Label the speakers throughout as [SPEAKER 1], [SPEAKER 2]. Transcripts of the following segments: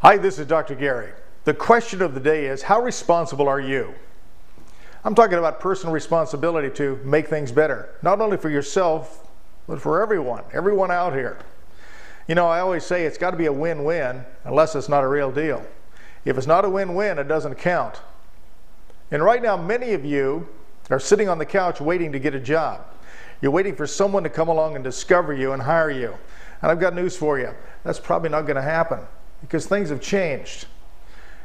[SPEAKER 1] Hi, this is Dr. Gary. The question of the day is, how responsible are you? I'm talking about personal responsibility to make things better, not only for yourself, but for everyone out here. You know, I always say it's got to be a win-win unless it's not a real deal. If it's not a win-win, it doesn't count. And right now, many of you are sitting on the couch waiting to get a job. You're waiting for someone to come along and discover you and hire you. And I've got news for you. That's probably not going to happen because things have changed.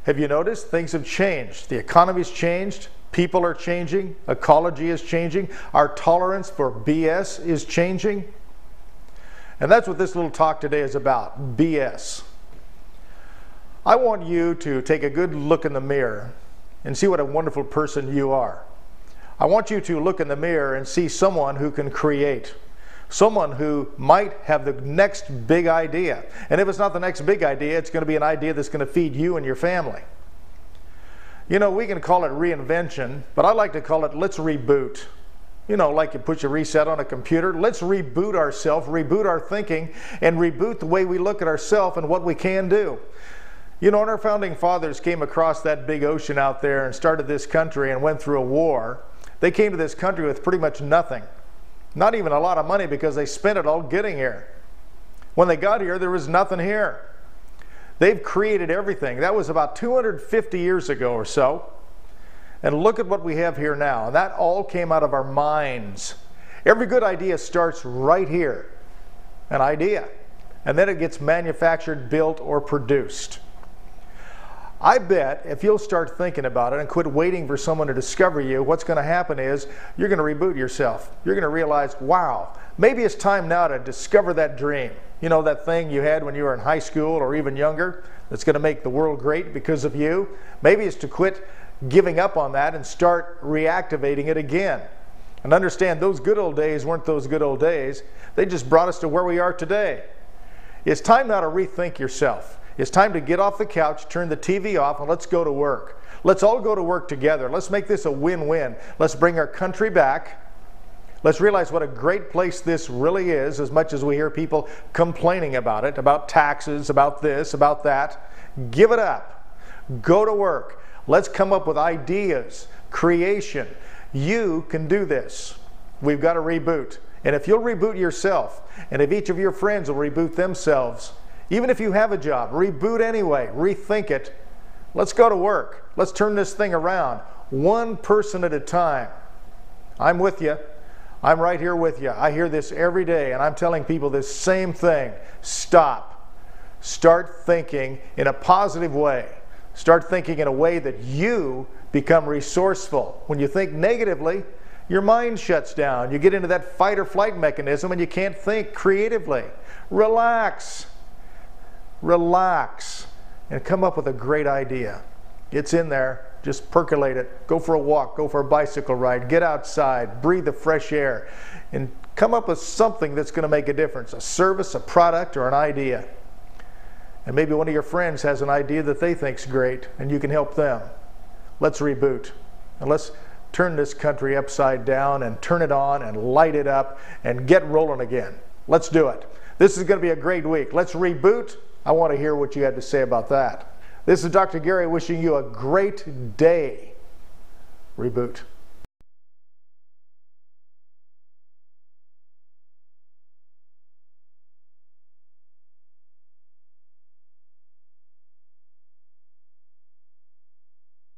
[SPEAKER 1] Have you noticed? Things have changed. The economy's changed. People are changing. Ecology is changing. Our tolerance for BS is changing. And that's what this little talk today is about, BS. I want you to take a good look in the mirror and see what a wonderful person you are. I want you to look in the mirror and see someone who can create. Someone who might have the next big idea. And if it's not the next big idea, it's going to be an idea that's going to feed you and your family. You know, we can call it reinvention, but I like to call it let's reboot. You know, like you put your reset on a computer. Let's reboot ourselves, reboot our thinking, and reboot the way we look at ourselves and what we can do. You know, when our founding fathers came across that big ocean out there and started this country and went through a war, they came to this country with pretty much nothing. Not even a lot of money because they spent it all getting here. When they got here, there was nothing here. They've created everything. That was about 250 years ago or so. And look at what we have here now. And that all came out of our minds. Every good idea starts right here. An idea. And then it gets manufactured, built, or produced. I bet if you'll start thinking about it and quit waiting for someone to discover you, what's going to happen is you're going to reboot yourself. You're going to realize, wow, maybe it's time now to discover that dream. You know, that thing you had when you were in high school or even younger that's going to make the world great because of you. Maybe it's to quit giving up on that and start reactivating it again. And understand those good old days weren't those good old days. They just brought us to where we are today. It's time now to rethink yourself. It's time to get off the couch, turn the TV off, and let's go to work. Let's all go to work together. Let's make this a win-win. Let's bring our country back. Let's realize what a great place this really is, as much as we hear people complaining about it, about taxes, about this, about that. Give it up. Go to work. Let's come up with ideas, creation. You can do this. We've got to reboot. And if you'll reboot yourself, and if each of your friends will reboot themselves, even if you have a job, reboot anyway, rethink it. Let's go to work. Let's turn this thing around, one person at a time. I'm with you. I'm right here with you. I hear this every day, and I'm telling people this same thing. Stop. Start thinking in a positive way. Start thinking in a way that you become resourceful. When you think negatively, your mind shuts down. You get into that fight or flight mechanism, and you can't think creatively. Relax. Relax and come up with a great idea. It's in there. Just percolate it. Go for a walk. Go for a bicycle ride. Get outside. Breathe the fresh air. And come up with something that's going to make a difference. A service, a product, or an idea. And maybe one of your friends has an idea that they think's great and you can help them. Let's reboot. And let's turn this country upside down and turn it on and light it up and get rolling again. Let's do it. This is going to be a great week. Let's reboot. I want to hear what you had to say about that. This is Dr. Gary wishing you a great day. Reboot.